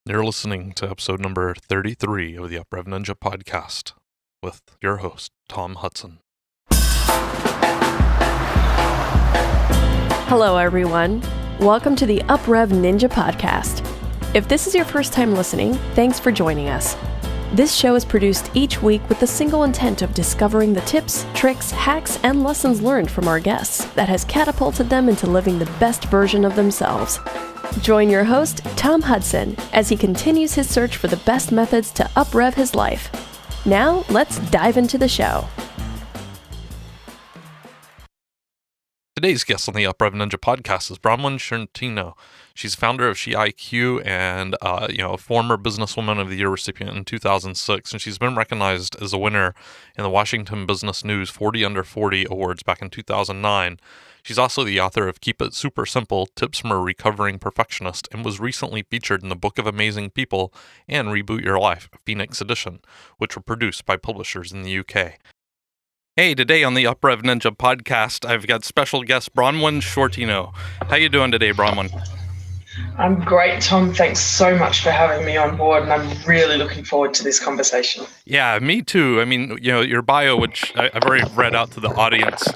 You're listening to episode number 33 of the UpRev Ninja podcast with your host, Tom Hudson. Hello, everyone. Welcome to the UpRev Ninja podcast. If this is your first time listening, thanks for joining us. This show is produced each week with the single intent of discovering the tips, tricks, hacks, and lessons learned from our guests that has catapulted them into living the best version of themselves. Join your host, Tom Hudson, as he continues his search for the best methods to uprev his life. Now, let's dive into the show. Today's guest on the UpRev Ninja podcast is Bronwen Sciortino. She's founder of SheIQ and a former Businesswoman of the Year recipient in 2006, and she's been recognized as a winner in the Washington Business News 40 Under 40 Awards back in 2009. She's also the author of Keep It Super Simple, Tips from a Recovering Perfectionist, and was recently featured in the Book of Amazing People and Reboot Your Life, Phoenix Edition, which were produced by publishers in the UK. Hey, today on the UpRev Ninja podcast, I've got special guest Bronwen Sciortino. How you doing today, Bronwen? I'm great, Tom. Thanks so much for having me on board, and I'm really looking forward to this conversation. Yeah, me too. I mean, your bio, which I've already read out to the audience,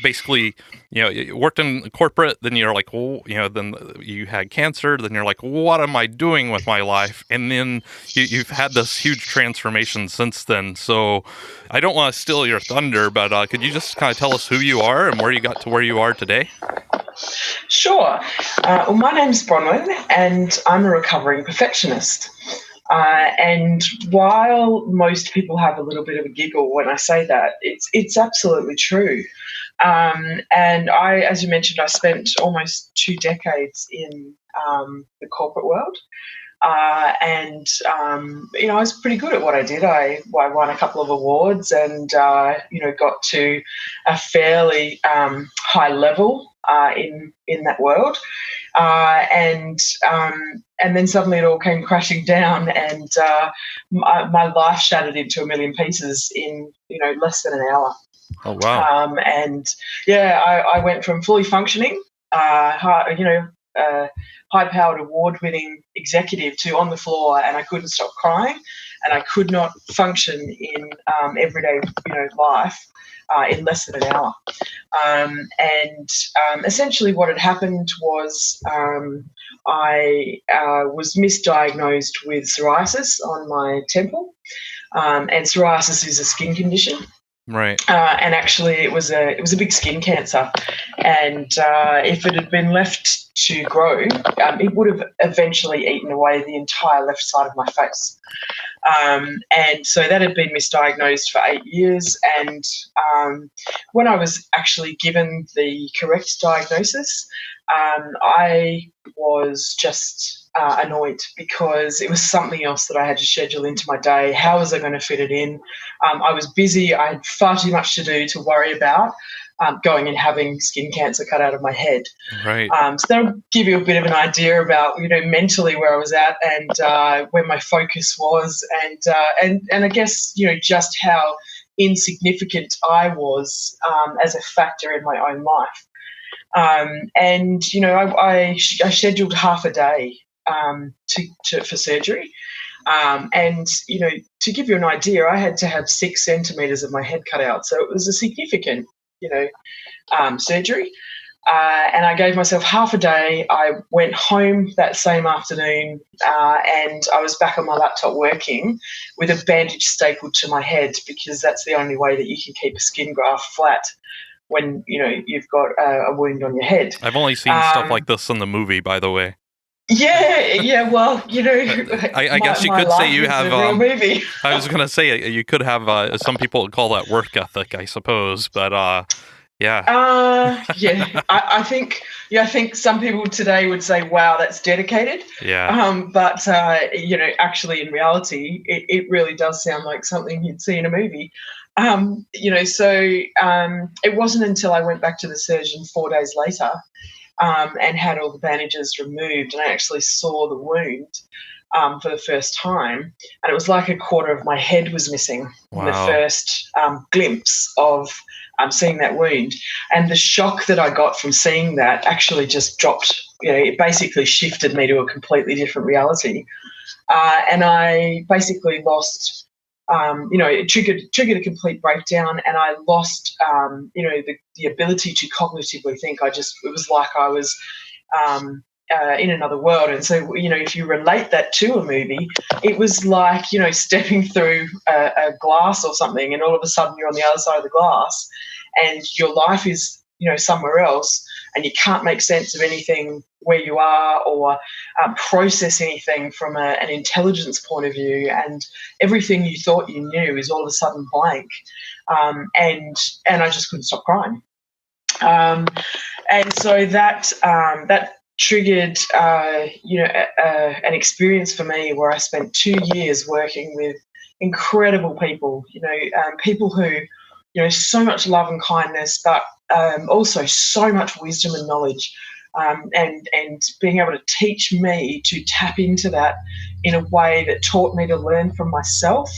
basically, you worked in corporate, then you're like, then you had cancer, then you're like, what am I doing with my life? And then you've had this huge transformation since then. So I don't want to steal your thunder, but could you just kind of tell us who you are and where you got to where you are today? Sure. Well, my name's Bronwen, and I'm a recovering perfectionist. And while most people have a little bit of a giggle when I say that, it's absolutely true. And I, as you mentioned, I spent almost 2 decades in the corporate world. I was pretty good at what I did. I won a couple of awards and, got to a fairly high level in that world. And then suddenly it all came crashing down, and my life shattered into a million pieces in, less than an hour. Oh, wow. I went from fully functioning, high-powered, award-winning executive to on the floor, and I couldn't stop crying, and I could not function in everyday, life in less than an hour. Essentially what had happened was I was misdiagnosed with psoriasis on my temple, and psoriasis is a skin condition. Right. And actually it was a big skin cancer, and if it had been left to grow, it would have eventually eaten away the entire left side of my face. And so that had been misdiagnosed for 8 years, and when I was actually given the correct diagnosis, I was just annoyed because it was something else that I had to schedule into my day. How was I going to fit it in? I was busy. I had far too much to do to worry about going and having skin cancer cut out of my head. Right. So that'll give you a bit of an idea about, mentally where I was at and where my focus was, and I guess, just how insignificant I was as a factor in my own life. I scheduled half a day for surgery. To give you an idea, I had to have 6 centimetres of my head cut out. So it was a significant, surgery. And I gave myself half a day. I went home that same afternoon, and I was back on my laptop working with a bandage stapled to my head, because that's the only way that you can keep a skin graft flat when, you've got a wound on your head. I've only seen stuff like this in the movie, by the way. Yeah. Well, I guess you could say you have. A real movie. I was gonna say you could have. Some people would call that work ethic, I suppose. But yeah. I think some people today would say, "Wow, that's dedicated." Yeah. But actually, in reality, it really does sound like something you'd see in a movie. It wasn't until I went back to the surgeon 4 days later and had all the bandages removed, and I actually saw the wound, for the first time, and it was like a quarter of my head was missing in the Wow. first glimpse of seeing that wound. And the shock that I got from seeing that actually just dropped. It basically shifted me to a completely different reality, and I basically lost. It triggered a complete breakdown, and I lost, the ability to cognitively think. It was like I was in another world. And so, if you relate that to a movie, it was like, stepping through a glass or something, and all of a sudden you're on the other side of the glass, and your life is, somewhere else, and you can't make sense of anything where you are, or process anything from an intelligence point of view, and everything you thought you knew is all of a sudden blank. And I just couldn't stop crying. And so that triggered, an experience for me where I spent 2 years working with incredible people. People who, so much love and kindness, but also so much wisdom and knowledge, and being able to teach me to tap into that in a way that taught me to learn from myself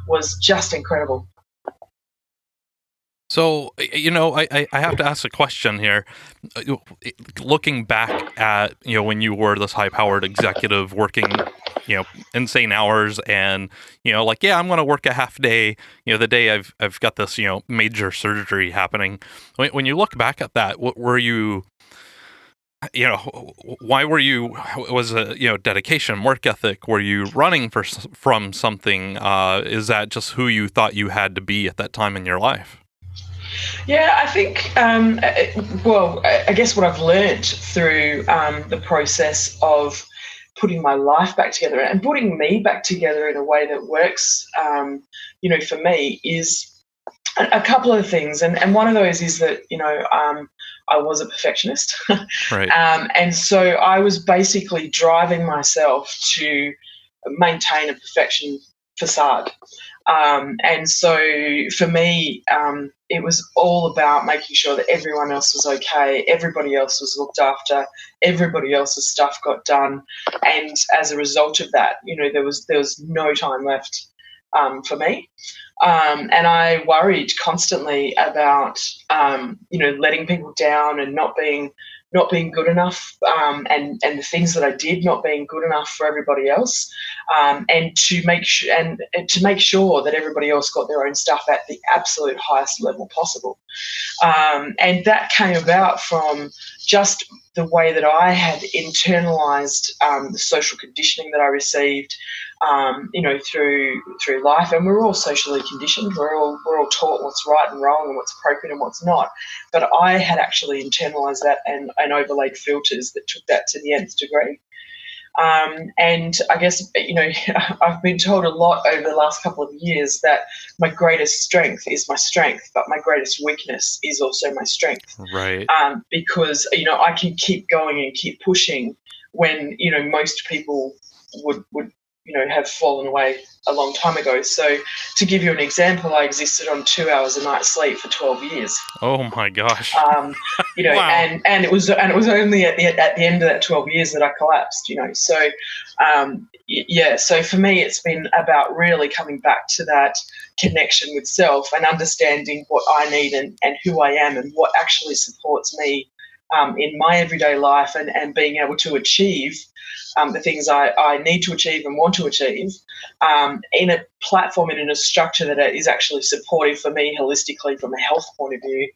was just incredible. So, I have to ask a question here. Looking back at, when you were this high-powered executive working, insane hours, and, yeah, I'm going to work a half day, the day I've got this, major surgery happening. When you look back at that, what were you, why were you, was it, dedication, work ethic? Were you running from something? Is that just who you thought you had to be at that time in your life? Yeah, I think, I guess what I've learned through the process of putting my life back together and putting me back together in a way that works, for me, is a couple of things. And one of those is that, I was a perfectionist. Right. And so I was basically driving myself to maintain a perfection facade. And so for me, it was all about making sure that everyone else was okay, everybody else was looked after, everybody else's stuff got done, and as a result of that, there was no time left for me. And I worried constantly about, letting people down and not being good enough, and the things that I did not being good enough for everybody else, and to make sure that everybody else got their own stuff at the absolute highest level possible. And that came about from just the way that I had internalized the social conditioning that I received, through life. And we're all socially conditioned. We're all taught what's right and wrong and what's appropriate and what's not. But I had actually internalized that and overlaid filters that took that to the nth degree. And I guess, I've been told a lot over the last couple of years that my greatest strength is my strength, but my greatest weakness is also my strength. Right. Because, I can keep going and keep pushing when, most people would have fallen away a long time ago. So to give you an example, I existed on 2 hours a night sleep for 12 years. Oh my gosh. Wow. and it was only at the end of that 12 years that I collapsed, So, so for me, it's been about really coming back to that connection with self and understanding what I need and who I am and what actually supports me in my everyday life, and being able to achieve the things I need to achieve and want to achieve in a platform and in a structure that is actually supportive for me holistically from a health point of view,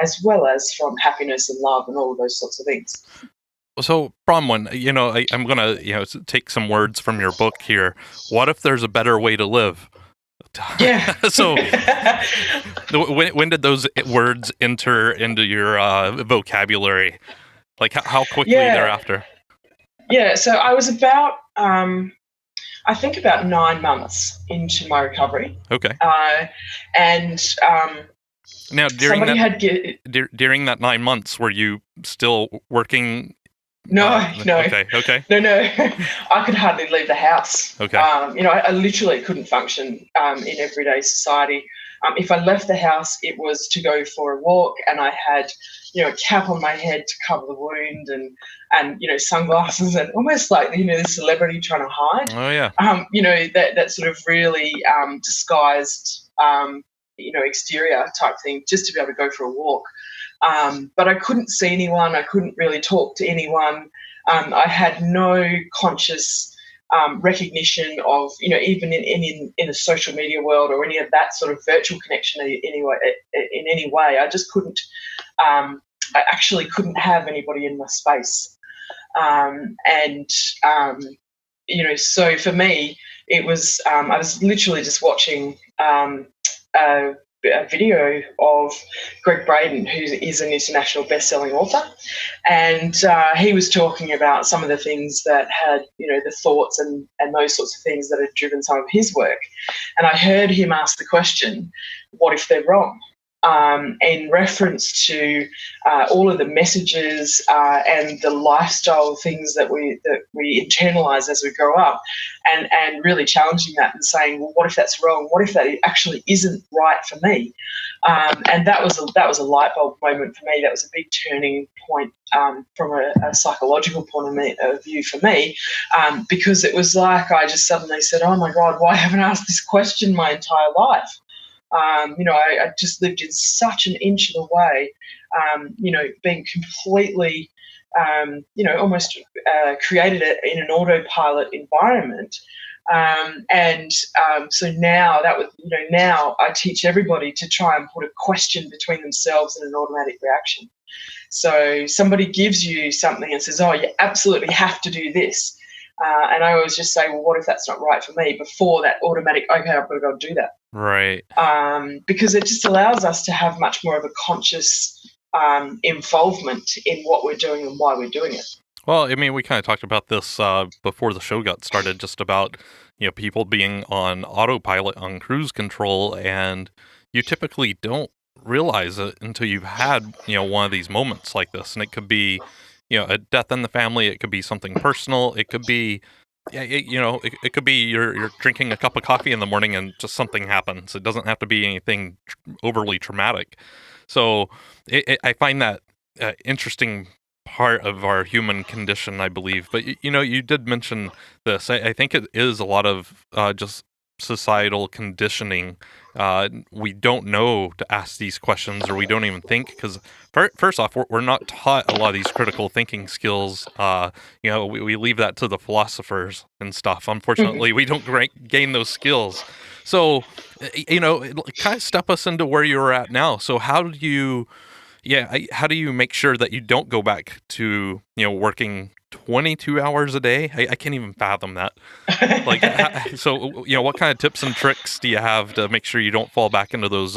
as well as from happiness and love and all of those sorts of things. So, Bronwen, I'm going to, take some words from your book here. What if there's a better way to live? Yeah. So, when did those words enter into your vocabulary? Like, how quickly thereafter? Yeah, so I was about, I think about 9 months into my recovery. Okay. And now, during that 9 months, were you still working? No. Okay. No. I could hardly leave the house. Okay. I literally couldn't function in everyday society. If I left the house, it was to go for a walk, and I had, a cap on my head to cover the wound, and sunglasses, and almost like the celebrity trying to hide. Oh yeah. That sort of really disguised exterior type thing, just to be able to go for a walk. But I couldn't see anyone. I couldn't really talk to anyone. I had no conscious recognition of, even in the social media world or any of that sort of virtual connection in any way. I just couldn't. I actually couldn't have anybody in my space. So for me, it was I was literally just watching a video of Greg Braden, who is an international best-selling author, and he was talking about some of the things that had, the thoughts and those sorts of things that had driven some of his work. And I heard him ask the question, what if they're wrong? In reference to all of the messages and the lifestyle things that we internalize as we grow up, and really challenging that and saying, well, what if that's wrong? What if that actually isn't right for me? And that was a light bulb moment for me. That was a big turning point from a psychological point of view for me, because it was like I just suddenly said, oh my God, why haven't I asked this question my entire life? I just lived in such an inch of the way, being completely, almost created it in an autopilot environment. So now now I teach everybody to try and put a question between themselves and an automatic reaction. So somebody gives you something and says, oh, you absolutely have to do this. And I always just say, well, what if that's not right for me? Before that automatic, okay, I've got to go and do that. Right. Because it just allows us to have much more of a conscious involvement in what we're doing and why we're doing it. Well, I mean, we kind of talked about this before the show got started, just about, people being on autopilot, on cruise control, and you typically don't realize it until you've had, one of these moments like this. And it could be, a death in the family. It could be something personal. It could be, it could be you're drinking a cup of coffee in the morning and just something happens. It doesn't have to be anything overly traumatic. So I find that interesting part of our human condition, I believe. But, you did mention this. I think it is a lot of just societal conditioning. We don't know to ask these questions, or we don't even think, because first off, we're not taught a lot of these critical thinking skills. We leave that to the philosophers and stuff. Unfortunately, we don't gain those skills. So, kind of step us into where you're at now. So how do you make sure that you don't go back to, working 22 hours a day? I can't even fathom that. So, what kind of tips and tricks do you have to make sure you don't fall back into those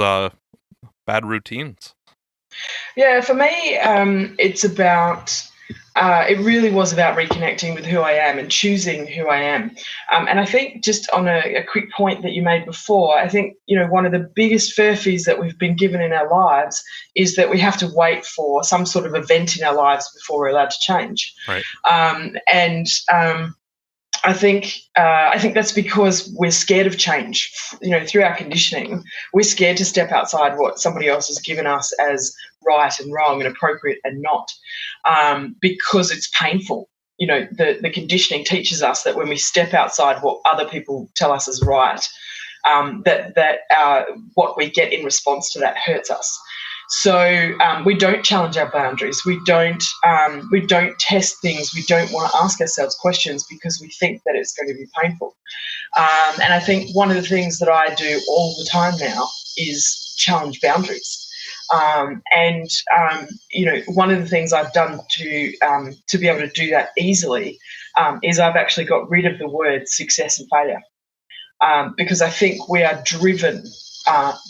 bad routines? Yeah, for me, it's about, it really was about reconnecting with who I am and choosing who I am. And I think, just on a quick point that you made before, I think, one of the biggest furphies that we've been given in our lives is that we have to wait for some sort of event in our lives before we're allowed to change. Right. I think that's because we're scared of change. Through our conditioning, we're scared to step outside what somebody else has given us as right and wrong and appropriate and not, because it's painful. The conditioning teaches us that when we step outside what other people tell us is right, that what we get in response to that hurts us. So we don't challenge our boundaries. We don't test things. We don't want to ask ourselves questions because we think that it's going to be painful. And I think one of the things that I do all the time now is challenge boundaries. One of the things I've done to be able to do that easily is I've actually got rid of the word success and failure, because I think we are driven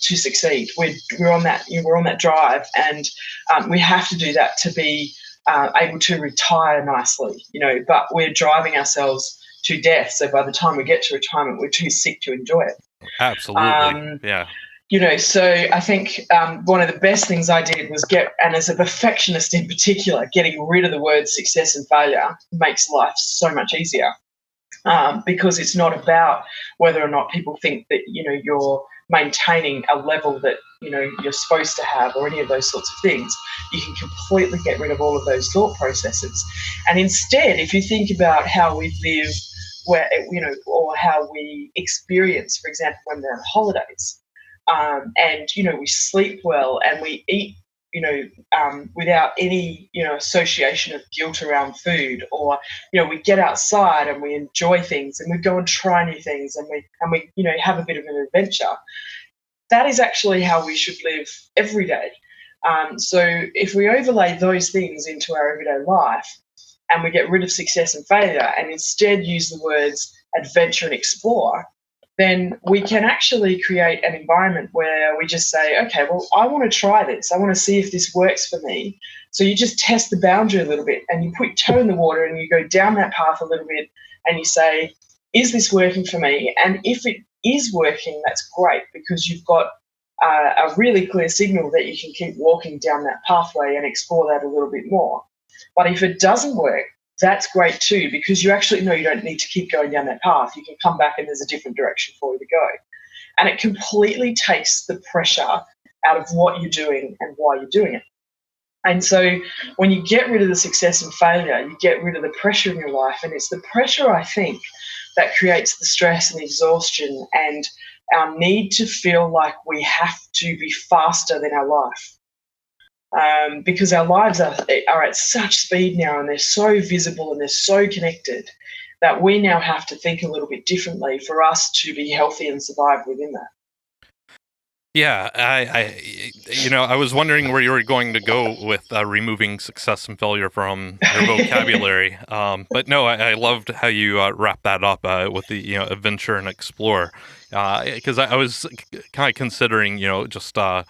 to succeed. We're on that drive, and we have to do that to be able to retire nicely. But we're driving ourselves to death. So by the time we get to retirement, we're too sick to enjoy it. Absolutely, yeah. So I think one of the best things I did was and as a perfectionist in particular, getting rid of the words success and failure makes life so much easier, because it's not about whether or not people think that you're maintaining a level that you're supposed to have, or any of those sorts of things. You can completely get rid of all of those thought processes, and instead, if you think about how we live, where or how we experience, for example, when we're on holidays, and we sleep well and we eat without any association of guilt around food, or we get outside and we enjoy things and we go and try new things, and we have a bit of an adventure. That is actually how we should live every day. So if we overlay those things into our everyday life, and we get rid of success and failure and instead use the words adventure and explore, then we can actually create an environment where we just say, okay, well, I want to try this. I want to see if this works for me. So you just test the boundary a little bit, and you put your toe in the water and you go down that path a little bit, and you say, is this working for me? And if it is working, that's great, because you've got a really clear signal that you can keep walking down that pathway and explore that a little bit more. But if it doesn't work, that's great too, because you actually know you don't need to keep going down that path. You can come back and there's a different direction for you to go. And it completely takes the pressure out of what you're doing and why you're doing it. And so when you get rid of the success and failure, you get rid of the pressure in your life. And it's the pressure, I think, that creates the stress and the exhaustion and our need to feel like we have to be faster than our life. Because our lives are at such speed now, and they're so visible and they're so connected, that we now have to think a little bit differently for us to be healthy and survive within that. Yeah, I was wondering where you were going to go with removing success and failure from your vocabulary. But no, I loved how you wrapped that up with the adventure and explore, because I was kind of considering just I'm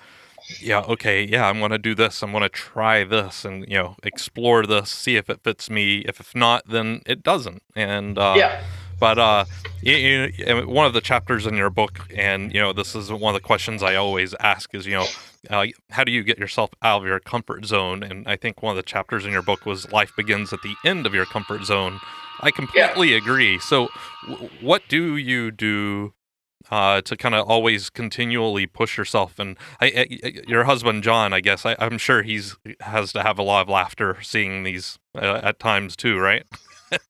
going to do this. I'm going to try this and explore this, see if it fits me. If not, then it doesn't. And But one of the chapters in your book, and this is one of the questions I always ask, is how do you get yourself out of your comfort zone? And I think one of the chapters in your book was life begins at the end of your comfort zone. I completely agree. So, what do you do to kind of always continually push yourself? And your husband John, I guess, I'm sure has to have a lot of laughter seeing these at times too, right?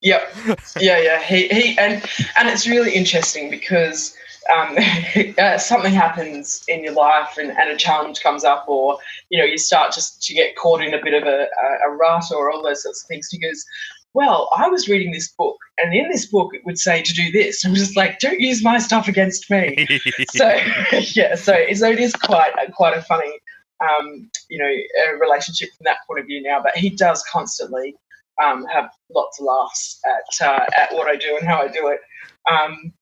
Yep. Yeah. He and it's really interesting because something happens in your life, and a challenge comes up, or you start just to get caught in a bit of a rut, or all those sorts of things. He goes, well, I was reading this book, and in this book it would say to do this. I'm just like, don't use my stuff against me. So it is quite a funny relationship from that point of view now. But he does constantly have lots of laughs at what I do and how I do it,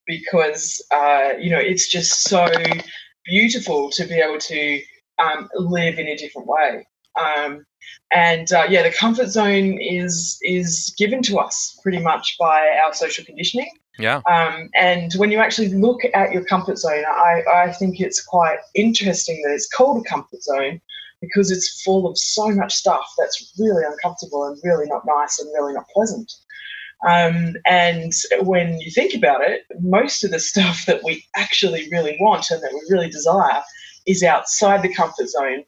because it's just so beautiful to be able to live in a different way. The comfort zone is given to us pretty much by our social conditioning. Yeah. And when you actually look at your comfort zone, I think it's quite interesting that it's called a comfort zone, because it's full of so much stuff that's really uncomfortable and really not nice and really not pleasant. And when you think about it, most of the stuff that we actually really want and that we really desire is outside the comfort zone.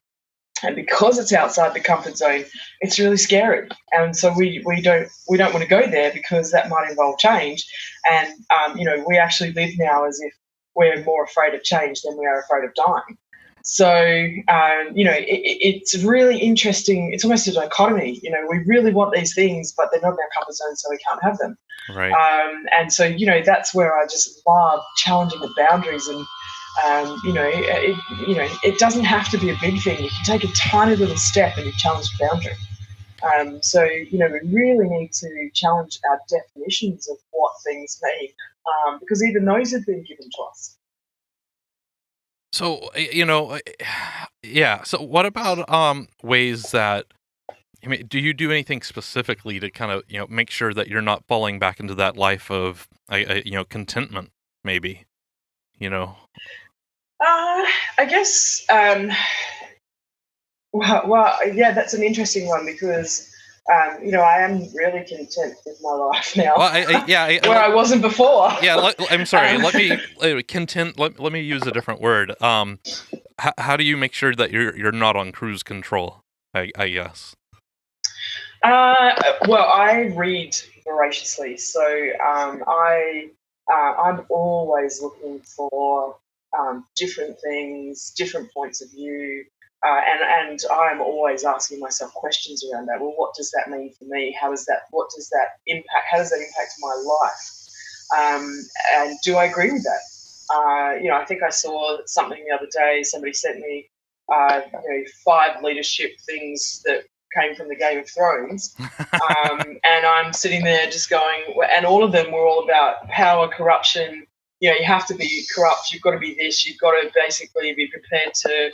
And because it's outside the comfort zone, it's really scary. And so we don't want to go there, because that might involve change. And we actually live now as if we're more afraid of change than we are afraid of dying. So it's really interesting. It's almost a dichotomy. We really want these things, but they're not in our comfort zone, so we can't have them. Right. And so that's where I just love challenging the boundaries. And it doesn't have to be a big thing. You can take a tiny little step and you challenge the boundary. So we really need to challenge our definitions of what things mean, because even those have been given to us. So, yeah. So what about ways that, do you do anything specifically to kind of, make sure that you're not falling back into that life of, contentment, maybe, I guess, that's an interesting one, because I am really content with my life now. Well, where I wasn't before. I'm sorry. Let me content. Let me use a different word. How do you make sure that you're not on cruise control? I guess. Well, I read voraciously, so I'm always looking for different things, different points of view, and I'm always asking myself questions around that. Well, what does that mean for me? What does that impact? How does that impact my life? And do I agree with that? I think I saw something the other day. Somebody sent me 5 leadership things that came from the Game of Thrones. And I'm sitting there just going, and all of them were all about power, corruption. You have to be corrupt. You've got to be this. You've got to basically be prepared to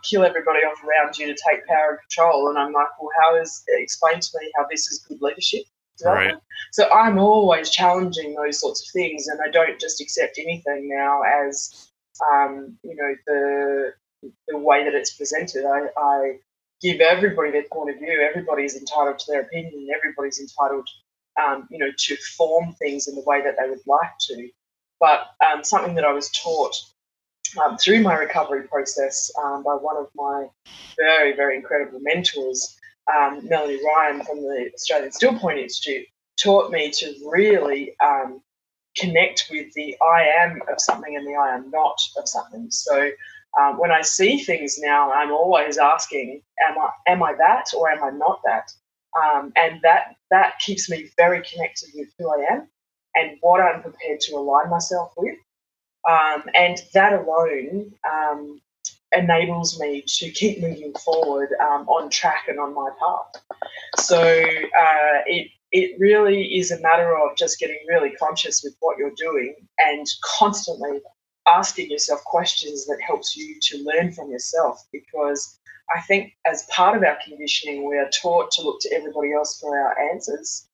kill everybody off around you to take power and control. And I'm like, well, explain to me how this is good leadership development? Right. So I'm always challenging those sorts of things, and I don't just accept anything now as, the way that it's presented. I give everybody their point of view. Everybody's entitled to their opinion. Everybody's entitled, to form things in the way that they would like to. But something that I was taught through my recovery process by one of my very, very incredible mentors, Melanie Ryan from the Australian Still Point Institute, taught me to really connect with the I am of something and the I am not of something. So when I see things now, I'm always asking, am I that or am I not that? And that keeps me very connected with who I am and what I'm prepared to align myself with. And that alone enables me to keep moving forward on track and on my path. So it really is a matter of just getting really conscious with what you're doing and constantly asking yourself questions that helps you to learn from yourself, because I think as part of our conditioning, we are taught to look to everybody else for our answers.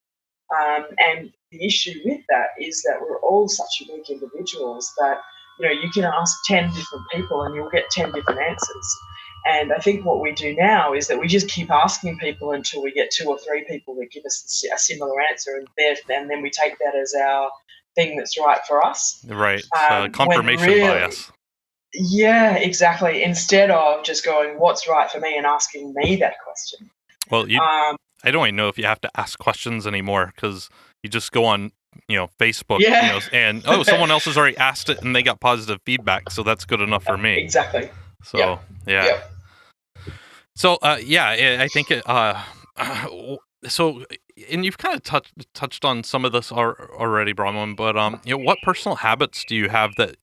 And the issue with that is that we're all such unique individuals that, you can ask 10 different people and you'll get 10 different answers. And I think what we do now is that we just keep asking people until we get 2 or 3 people that give us a similar answer, and then we take that as our thing that's right for us. Right. Confirmation bias. Yeah, exactly. Instead of just going, what's right for me, and asking me that question. Well, I don't even know if you have to ask questions anymore, because you just go on, Facebook, and someone else has already asked it and they got positive feedback, so that's good enough for me. Exactly. So yeah. Yep. So I think so, and you've kind of touched on some of this already, Bronwen, but what personal habits do you have that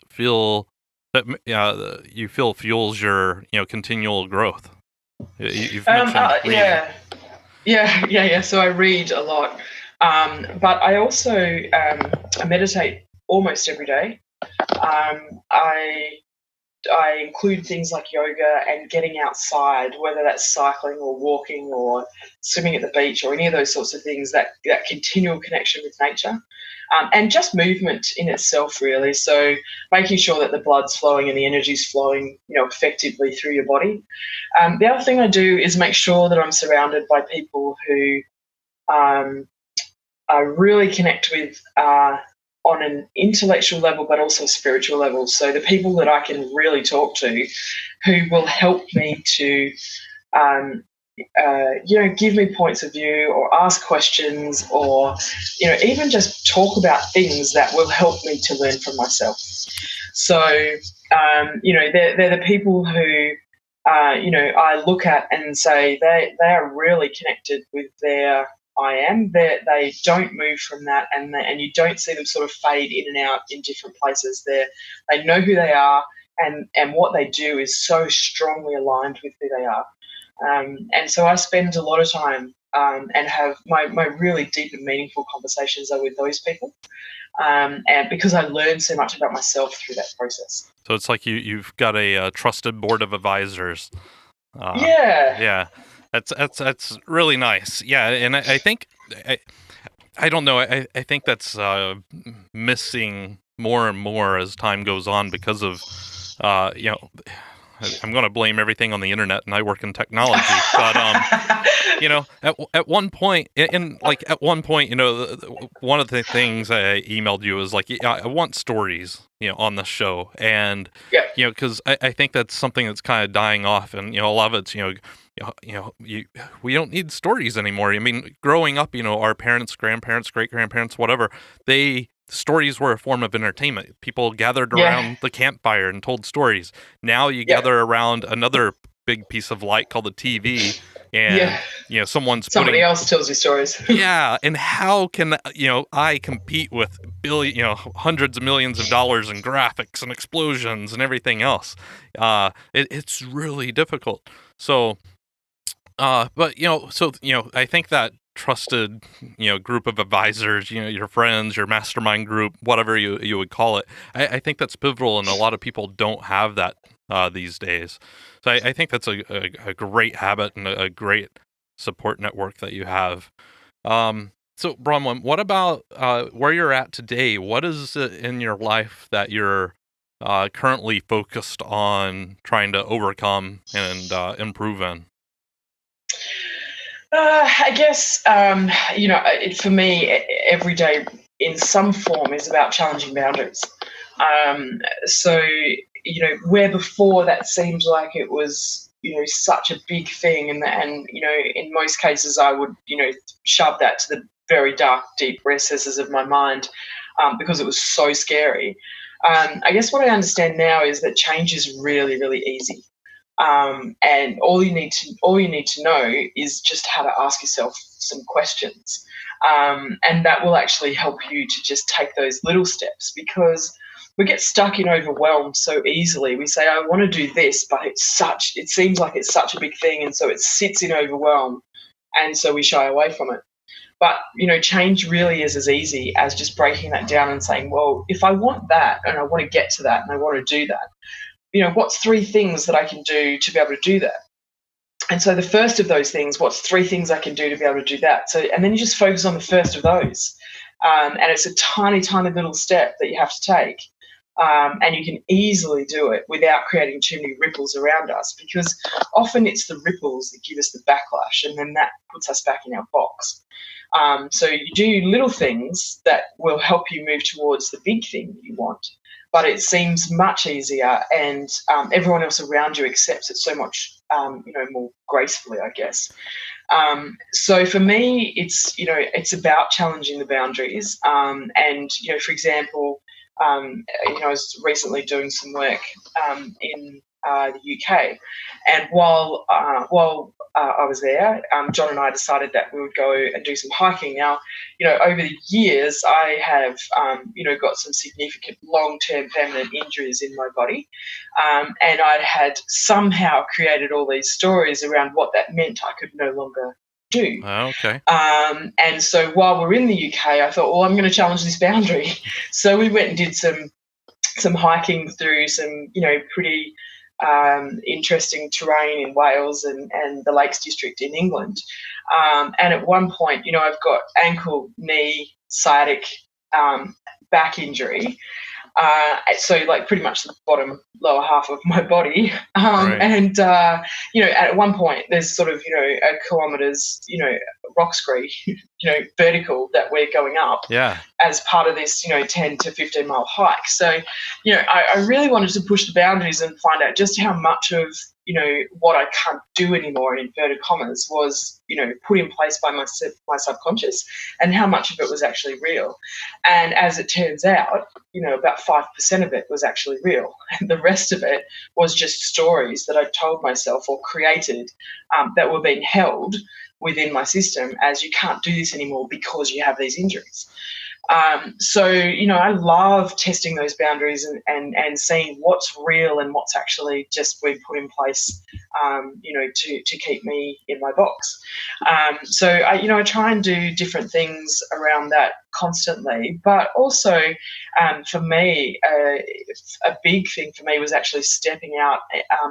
you feel fuels your continual growth? You've mentioned reading. Yeah. So I read a lot, but I also I meditate almost every day. I include things like yoga and getting outside, whether that's cycling or walking or swimming at the beach or any of those sorts of things, that continual connection with nature. And just movement in itself, really. So making sure that the blood's flowing and the energy's flowing, effectively through your body. The other thing I do is make sure that I'm surrounded by people who I really connect with on an intellectual level, but also spiritual level. So the people that I can really talk to, who will help me to give me points of view or ask questions, or even just talk about things that will help me to learn from myself. So they're the people who I look at and say they are really connected with their I am. They don't move from that, and you don't see them sort of fade in and out in different places. They know who they are, and what they do is so strongly aligned with who they are. And so I spend a lot of time and have my really deep and meaningful conversations are with those people, and because I learned so much about myself through that process. So it's like you've got a trusted board of advisors. Yeah. That's really nice. Yeah, and I think I don't know. I think that's missing more and more as time goes on, because of I'm going to blame everything on the internet, and I work in technology. But at one point, one of the things I emailed you was like, yeah, I want stories, on the show, and Yeah. because I think that's something that's kind of dying off, and a lot of it's we don't need stories anymore. I mean, growing up, our parents, grandparents, great grandparents, whatever, stories were a form of entertainment. People gathered Yeah. around the campfire and told stories. Now you Yeah. gather around another big piece of light called the TV, Yeah. and someone's Somebody putting. else tells you stories. Yeah, and how can I compete with hundreds of millions of dollars in graphics and explosions and everything else? It's really difficult. So, I think that trusted, group of advisors, your friends, your mastermind group, whatever you would call it, I think that's pivotal, and a lot of people don't have that these days. So I think that's a great habit and a great support network that you have. So Bronwen, what about where you're at today? What is it in your life that you're currently focused on trying to overcome and improve in? I guess, for me, every day in some form is about challenging boundaries. So, where before that seemed like it was, such a big thing, and in most cases I would, shove that to the very dark, deep recesses of my mind because it was so scary. I guess what I understand now is that change is really, really easy. And all you need to know is just how to ask yourself some questions, and that will actually help you to just take those little steps, because we get stuck in overwhelm so easily. We say, I want to do this, but it seems like it's such a big thing, and so it sits in overwhelm, and so we shy away from it. But change really is as easy as just breaking that down and saying, well, if I want that and I want to get to that and I want to do that, what's three things that I can do to be able to do that? And so the first of those things, what's three things I can do to be able to do that? So, and then you just focus on the first of those. And it's a tiny, tiny little step that you have to take. And you can easily do it without creating too many ripples around us, because often it's the ripples that give us the backlash, and then that puts us back in our box. So you do little things that will help you move towards the big thing that you want, but it seems much easier, and everyone else around you accepts it so much, more gracefully, I guess. So for me, it's about challenging the boundaries. And for example, I was recently doing some work in the UK, and while I was there, John and I decided that we would go and do some hiking. Now, over the years, I have got some significant long-term permanent injuries in my body, and I had somehow created all these stories around what that meant I could no longer do. Okay. And so while we're in the UK, I thought, well, I'm going to challenge this boundary. So we went and did some hiking through some, pretty interesting terrain in Wales and the Lakes District in England. And at one point, I've got ankle, knee, sciatic, back injury. So like pretty much the bottom lower half of my body. Right. And, at one point there's sort of, a kilometres, rock scree, vertical that we're going up Yeah. as part of this, 10 to 15 mile hike. So, I really wanted to push the boundaries and find out just how much of, what I can't do anymore, in inverted commas, was, put in place by my subconscious, and how much of it was actually real. And as it turns out, about 5% of it was actually real. And the rest of it was just stories that I told myself or created, that were being held within my system as, you can't do this anymore because you have these injuries. So, I love testing those boundaries and seeing what's real and what's actually just been put in place, to keep me in my box. So, I try and do different things around that constantly. But also, for me, a big thing for me was actually stepping out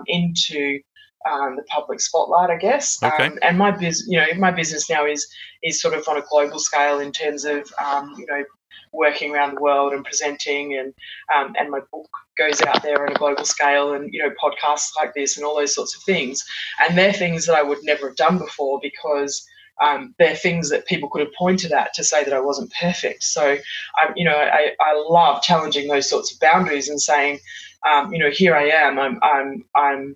into the public spotlight, I guess. Okay. And my business now is sort of on a global scale in terms of working around the world and presenting, and my book goes out there on a global scale, and podcasts like this and all those sorts of things. And they're things that I would never have done before, because they're things that people could have pointed at to say that I wasn't perfect. So, I love challenging those sorts of boundaries and saying, here I am. I'm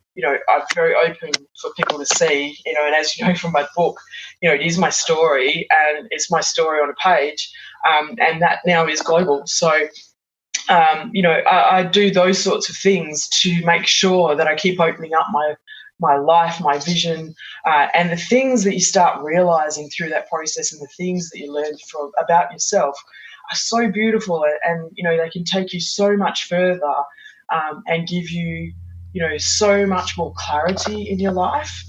very open for people to see. And as you know from my book, it is my story, and it's my story on a page, and that now is global. So, I do those sorts of things to make sure that I keep opening up my life, my vision, and the things that you start realizing through that process, and the things that you learn about yourself are so beautiful, and they can take you so much further, and give you so much more clarity in your life.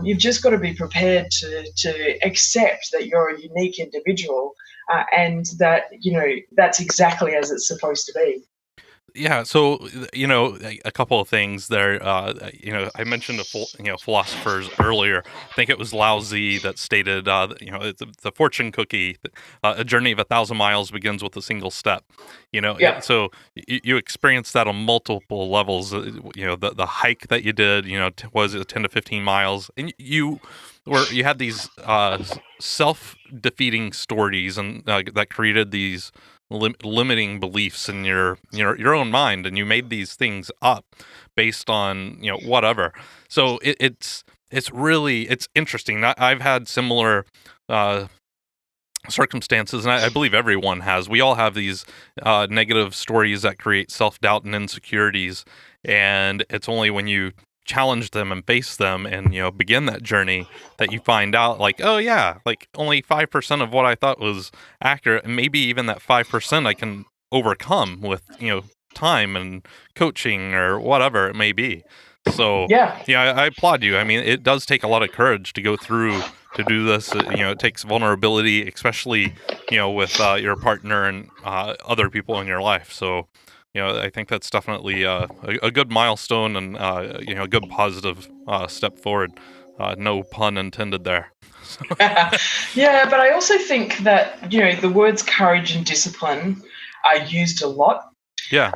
You've just got to be prepared to accept that you're a unique individual, and that that's exactly as it's supposed to be. Yeah, so a couple of things there. I mentioned philosophers earlier. I think it was Lao Tzu that stated, the fortune cookie, a journey of 1,000 miles begins with a single step. Yeah. So you experienced that on multiple levels. The hike that you did, was it 10 to 15 miles, and you had these self-defeating stories, and that created these limiting beliefs in your own mind, and you made these things up based on whatever. So it's interesting. I've had similar circumstances, and I believe everyone has. We all have these negative stories that create self-doubt and insecurities, and it's only when you challenge them and face them and begin that journey that you find out, like, oh yeah, like only 5% of what I thought was accurate, and maybe even that 5% I can overcome with time and coaching or whatever it may be. So Yeah. I applaud you. I mean, it does take a lot of courage to go through to do this. It takes vulnerability, especially with your partner and other people in your life. So I think that's definitely a good milestone, and a good positive step forward. No pun intended there. Yeah, but I also think that the words courage and discipline are used a lot. Yeah.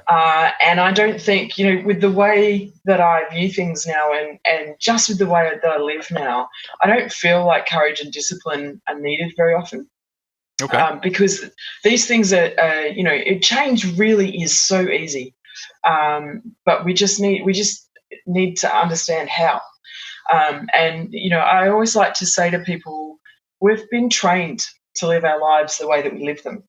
And I don't think, with the way that I view things now, and just with the way that I live now, I don't feel like courage and discipline are needed very often. Okay. Because these things change really is so easy. But we just need to understand how. And I always like to say to people, we've been trained to live our lives the way that we live them.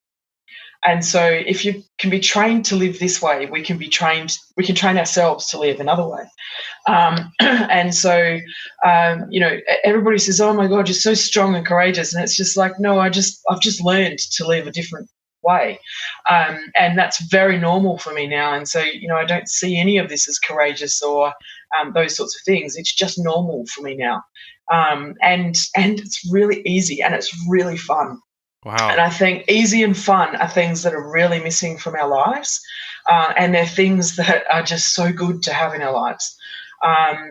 And so if you can be trained to live this way, we can train ourselves to live another way. And so, everybody says, oh my God, you're so strong and courageous. And it's just like, no, I've just learned to live a different way. And that's very normal for me now. And so, I don't see any of this as courageous or those sorts of things. It's just normal for me now. And it's really easy, and it's really fun. Wow. And I think easy and fun are things that are really missing from our lives. And they're things that are just so good to have in our lives.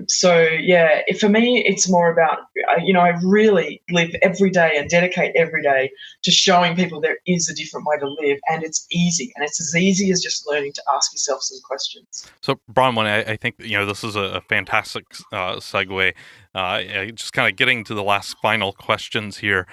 So, yeah, for me, it's more about, I really live every day and dedicate every day to showing people there is a different way to live, and it's easy. And it's as easy as just learning to ask yourself some questions. So, Bronwen, I think this is a fantastic segue. Just kind of getting to the last final questions here.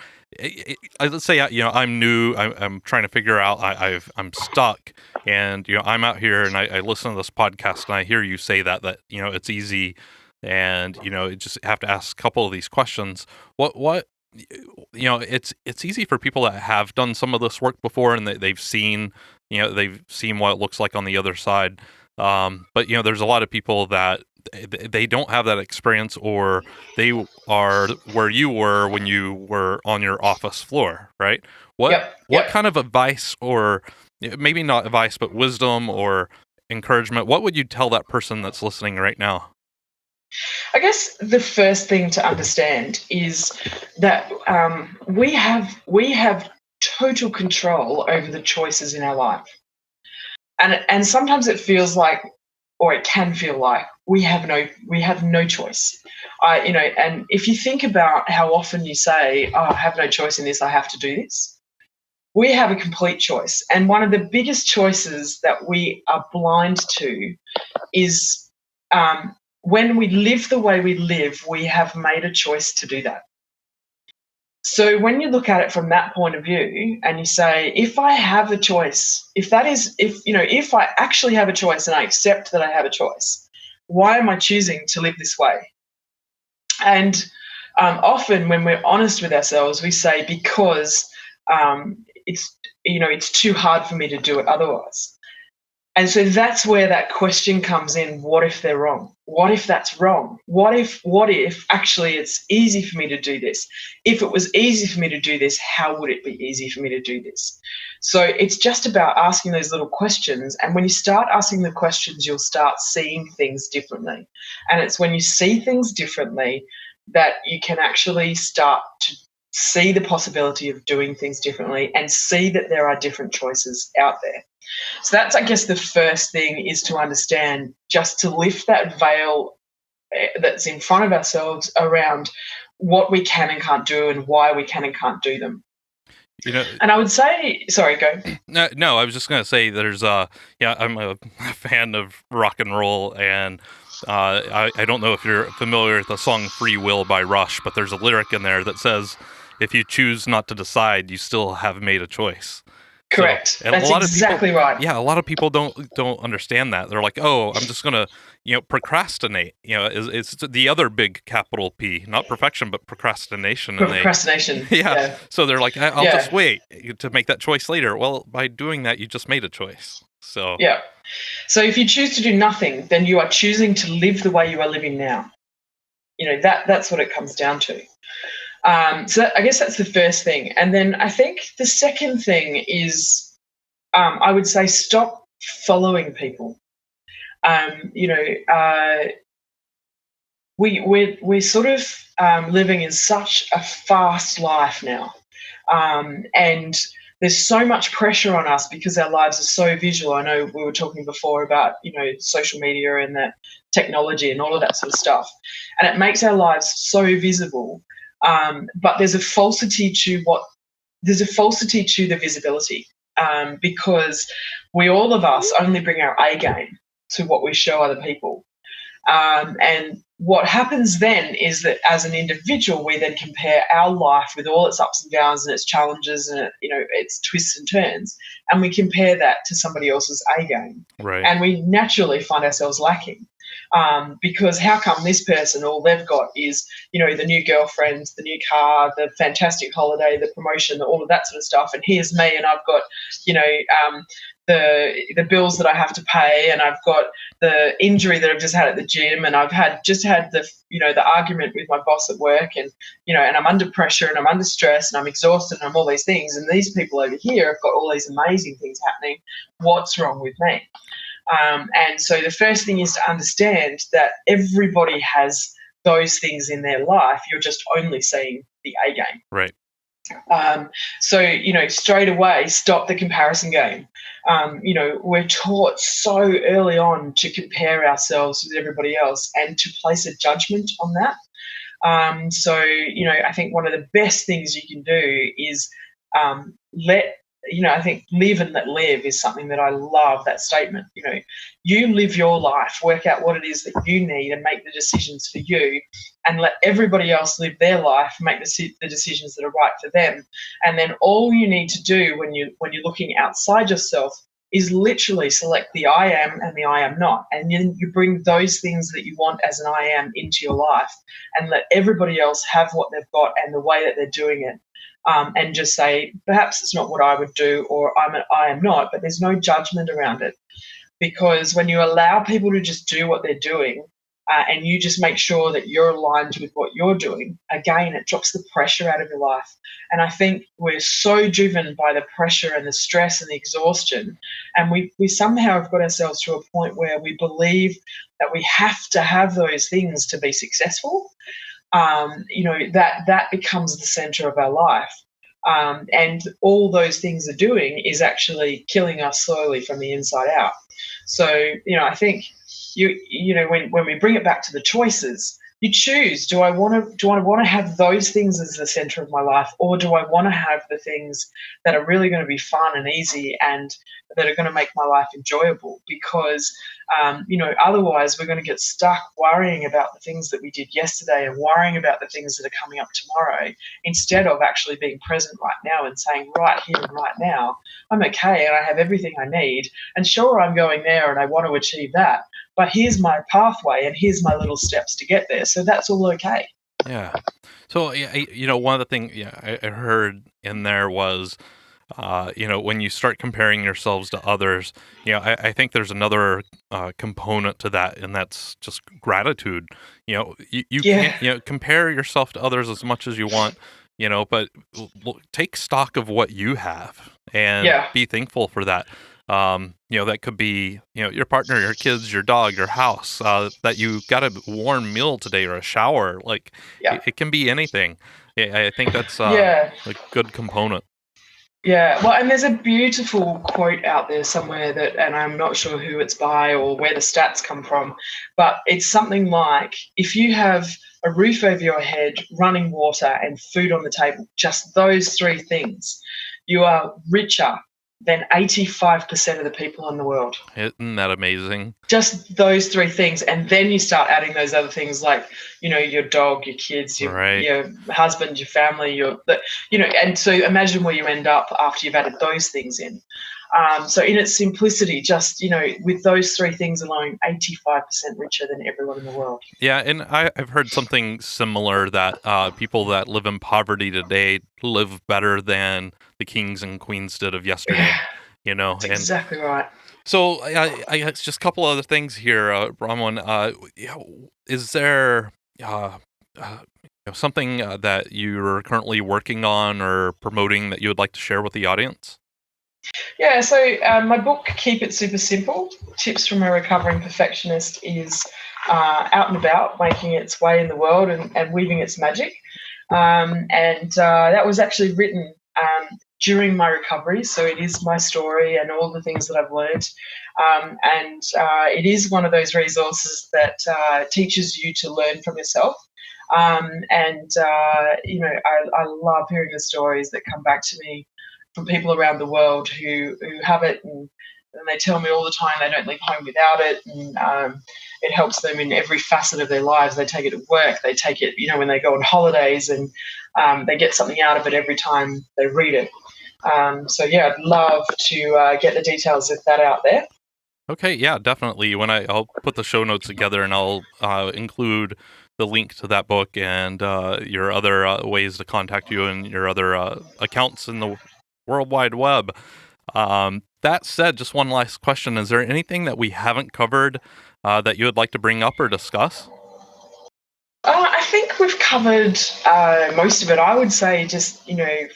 Let's say I'm new. I'm trying to figure out. I'm stuck, and I'm out here, and I listen to this podcast, and I hear you say that it's easy, and you just have to ask a couple of these questions. What it's easy for people that have done some of this work before, and they've seen what it looks like on the other side. But there's a lot of people that they don't have that experience, or they are where you were when you were on your office floor, right? What kind of advice, or maybe not advice, but wisdom or encouragement, what would you tell that person that's listening right now? I guess the first thing to understand is that we have total control over the choices in our life. And sometimes it feels like, or it can feel like, we have no choice. And if you think about how often you say, oh, I have no choice in this, I have to do this. we have a complete choice. And one of the biggest choices that we are blind to is when we live the way we live, we have made a choice to do that. So when you look at it from that point of view and you say, if I have a choice, if I actually have a choice and I accept that I have a choice, why am I choosing to live this way? And often when we're honest with ourselves, we say, because it's too hard for me to do it otherwise. And so that's where that question comes in. What if they're wrong? What if that's wrong? What if actually it's easy for me to do this? If it was easy for me to do this, how would it be easy for me to do this? So it's just about asking those little questions. And when you start asking the questions, you'll start seeing things differently. And it's when you see things differently that you can actually start to see the possibility of doing things differently and see that there are different choices out there. So that's, I guess, the first thing, is to understand, just to lift that veil that's in front of ourselves around what we can and can't do and why we can and can't do them. And I would say, sorry, go. No, I was just going to say there's, I'm a fan of rock and roll, and I don't know if you're familiar with the song Free Will by Rush, but there's a lyric in there that says, if you choose not to decide, you still have made a choice. Correct. So, that's exactly right. Yeah, a lot of people don't understand that. They're like, "Oh, I'm just gonna, procrastinate." It's the other big capital P, not perfection, but procrastination. Procrastination. Yeah. So they're like, "I'll just wait to make that choice later." Well, by doing that, you just made a choice. So yeah. So if you choose to do nothing, then you are choosing to live the way you are living now. That's what it comes down to. So I guess that's the first thing. And then I think the second thing is, I would say, stop following people. We're sort of living in such a fast life now. And there's so much pressure on us because our lives are so visual. I know we were talking before about, social media and that technology and all of that sort of stuff. And it makes our lives so visible. But there's a falsity to the visibility, because all of us only bring our A game to what we show other people. And what happens then is that as an individual, we then compare our life with all its ups and downs and its challenges and its twists and turns, and we compare that to somebody else's A game. Right. And we naturally find ourselves lacking. Because how come this person, all they've got is, the new girlfriend, the new car, the fantastic holiday, the promotion, all of that sort of stuff. And here's me, and I've got, the bills that I have to pay, and I've got the injury that I've just had at the gym, and I've just had the argument with my boss at work, and and I'm under pressure and I'm under stress and I'm exhausted and I'm all these things, and these people over here have got all these amazing things happening. What's wrong with me? And so the first thing is to understand that everybody has those things in their life. You're just only seeing the A game. Right. So, straight away, stop the comparison game. We're taught so early on to compare ourselves with everybody else and to place a judgment on that. So, I think one of the best things you can do is I think live and let live is something that I love, that statement. You live your life, work out what it is that you need and make the decisions for you, and let everybody else live their life, make the decisions that are right for them. And then all you need to do when you're looking outside yourself is literally select the I am and the I am not. And then you bring those things that you want as an I am into your life and let everybody else have what they've got and the way that they're doing it. And just say, perhaps it's not what I would do, or I am not, but there's no judgment around it. Because when you allow people to just do what they're doing, and you just make sure that you're aligned with what you're doing, again, it drops the pressure out of your life. And I think we're so driven by the pressure and the stress and the exhaustion, and we somehow have got ourselves to a point where we believe that we have to have those things to be successful. That becomes the center of our life. And all those things are doing is actually killing us slowly from the inside out. So, I think when we bring it back to the choices, You choose. Do I want to have those things as the center of my life, or do I want to have the things that are really going to be fun and easy and that are going to make my life enjoyable? Because otherwise we're going to get stuck worrying about the things that we did yesterday and worrying about the things that are coming up tomorrow, instead of actually being present right now and saying, right here and right now, I'm okay and I have everything I need. And sure, I'm going there and I want to achieve that, but here's my pathway and here's my little steps to get there. So that's all okay. Yeah. So, one of the things I heard in there was, when you start comparing yourselves to others, I think there's another component to that, and that's just gratitude. You Yeah. can't, compare yourself to others as much as you want, but take stock of what you have and Yeah. be thankful for that. That could be, your partner, your kids, your dog, your house, that you got a warm meal today or a shower. Like, Yeah. it can be anything. I think that's Yeah. a good component. Yeah, well, and there's a beautiful quote out there somewhere that, and I'm not sure who it's by or where the stats come from, but it's something like, if you have a roof over your head, running water, and food on the table, just those three things, you are richer than 85% of the people in the world. Isn't that amazing? Just those three things, and then you start adding those other things like, your dog, your kids, your Right. your husband, your family, and so imagine where you end up after you've added those things in. So in its simplicity, just with those three things alone, 85% richer than everyone in the world. Yeah, and I've heard something similar, that people that live in poverty today live better than the kings and queens did of yesterday. That's And exactly right. so I guess just a couple other things here, Bronwen. Is there something that you're currently working on or promoting that you would like to share with the audience? Yeah, so my book, Keep It Super Simple, Tips from a Recovering Perfectionist, is out and about, making its way in the world and weaving its magic. And that was actually written during my recovery. So it is my story and all the things that I've learned. And it is one of those resources that teaches you to learn from yourself. I love hearing the stories that come back to me from people around the world who have it, and they tell me all the time they don't leave home without it, and it helps them in every facet of their lives. They take it at work, they take it, when they go on holidays, and they get something out of it every time they read it. So yeah, I'd love to get the details of that out there. Okay, yeah, definitely. I'll put the show notes together, and I'll include the link to that book and your other ways to contact you and your other accounts in the World Wide Web. That said, just one last question: is there anything that we haven't covered that you would like to bring up or discuss? I think we've covered most of it. I would say, just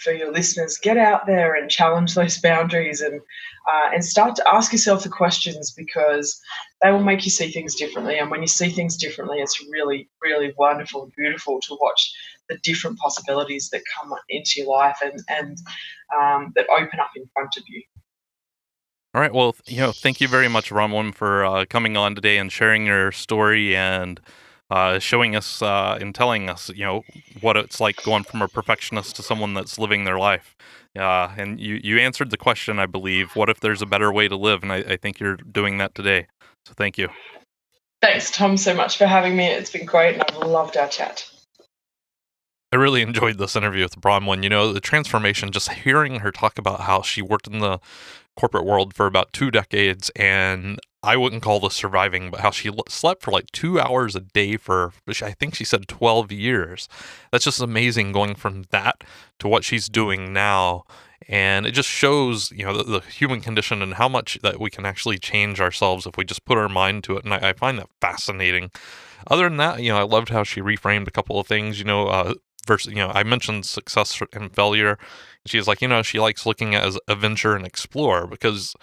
for your listeners, get out there and challenge those boundaries, and start to ask yourself the questions, because they will make you see things differently. And when you see things differently, it's really, really wonderful and beautiful to watch the different possibilities that come into your life and that open up in front of you. All right. Well, thank you very much, Bronwen, for coming on today and sharing your story and showing us and telling us, what it's like going from a perfectionist to someone that's living their life. And you answered the question, I believe. What if there's a better way to live? And I think you're doing that today. So thank you. Thanks, Tom, so much for having me. It's been great, and I've loved our chat. I really enjoyed this interview with Bronwen. The transformation, just hearing her talk about how she worked in the corporate world for about 2 decades, and I wouldn't call this surviving, but how she slept for like 2 hours a day for, I think she said 12 years. That's just amazing, going from that to what she's doing now. And it just shows, the human condition and how much that we can actually change ourselves if we just put our mind to it. And I find that fascinating. Other than that, I loved how she reframed a couple of things, versus, I mentioned success and failure. She's like, she likes looking at it as adventure and explore, because,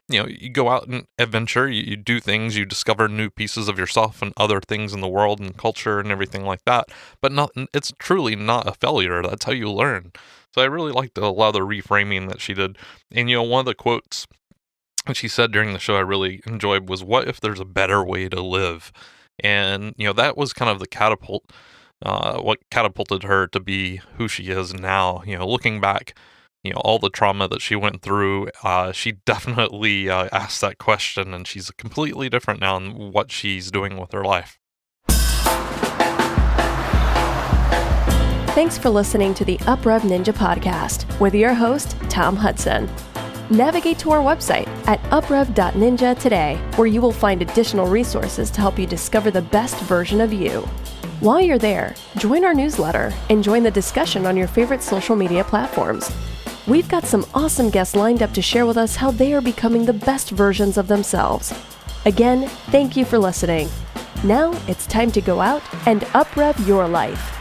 you go out and adventure, you do things, you discover new pieces of yourself and other things in the world and culture and everything like that. But it's truly not a failure. That's how you learn. So I really liked a lot of the reframing that she did. And, one of the quotes that she said during the show I really enjoyed was, "What if there's a better way to live?" And, that was kind of the what catapulted her to be who she is now. Looking back, all the trauma that she went through, she definitely asked that question, and she's completely different now in what she's doing with her life. Thanks for listening to the UpRev Ninja podcast with your host, Tom Hudson. Navigate to our website at uprev.ninja today, where you will find additional resources to help you discover the best version of you. While you're there, join our newsletter and join the discussion on your favorite social media platforms. We've got some awesome guests lined up to share with us how they are becoming the best versions of themselves. Again, thank you for listening. Now it's time to go out and uprev your life.